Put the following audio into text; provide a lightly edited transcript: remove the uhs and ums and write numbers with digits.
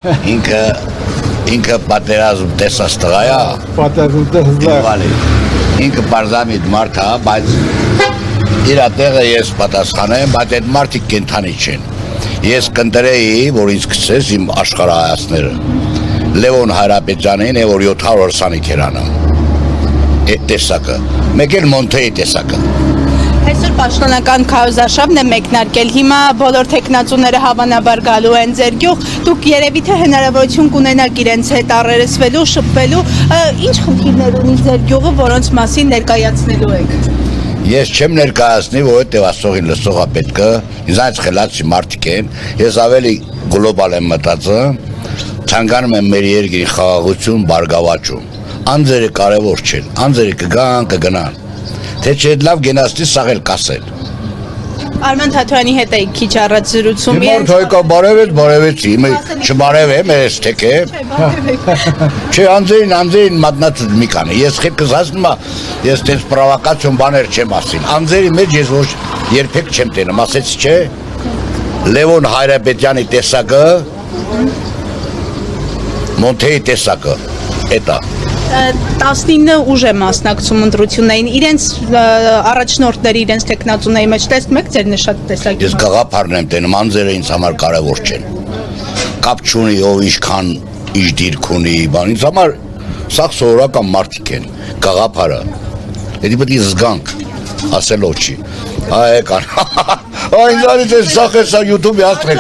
Ինքը պատերազմ տեսած տղա է։ Պատերազմ տեսած։ Ինքը բարձամիտ մարդ է, բայց իր տեղը ես պատասխանեմ, բայց այդ մարդիկ կենթանի չեն։ Ես կընտրեի, որ ինձ գցես իմ աշխարհայացները։ Լևոն Հայրապետյանին է, որ 700 սանիք էր անում։ Այդ տեսակը։ Մեկ էլ Մոնթեի տեսակը։ Այսօր պաշտոնական քարոզարշավն է մեկնարկել, հիմա բոլոր թեկնածուները հավանաբար գալու են ձեր գյուղ, դուք երևի թե հնարավորություն կունենաք իրենց հետ առերեսվելու, շփվելու, ինչ խնդիրներ ունի ձեր գյուղը, որոնց մասին ներկայացնելու եք։ Ես չեմ ներկայացնի, որովհետև ասողին լսողա պետքը, ինձանից խելացի մարդիկ են, ես ավելի գլոբալ եմ մտածում, ցանկանում եմ մեր երկրի խաղաղություն բարգավաճում։ Անձերը կարևոր չեն, անձերը կգան, կգնան։ Թե չէ լավ գենաստի սաղել կասել։ Արման Թաթոյանի հետ էի քիչ առաջ զրուցում։ Իմ հայկա բարևեցի, չբարևեմ, ես թեք է։ Չէ, անձերին մատնացուց մի կանը։ Ես խելքս հասնում ես տես պրովոկացիոն բաներ չեմ ասին։ Անձերի մեջ ես ոչ երբեք չեմ տենում, ասեցի չէ։ Լևոն Հայրապետյանի տեսակը, Մոնթեի տեսակը, էտա։ 19 ուժ է մասնակցում ընտրություններին, իրենց առաջնորդների, իրենց թեկնածուների մեջ տեսնում եք ձեր նշած տեսակի։ Ես գաղափարն եմ տենում, անձերը ինձ համար կարևոր չեն։ Կապ չունի ով ինչքան ինչ դիրք ունի, բան ինձ համար սա սովորական մարդիկ են, գաղափարը։ Դա պետք է զգանք, ասելով չի։ Այ եկան։ Այն զարից է սա YouTube-ի հաստրեք։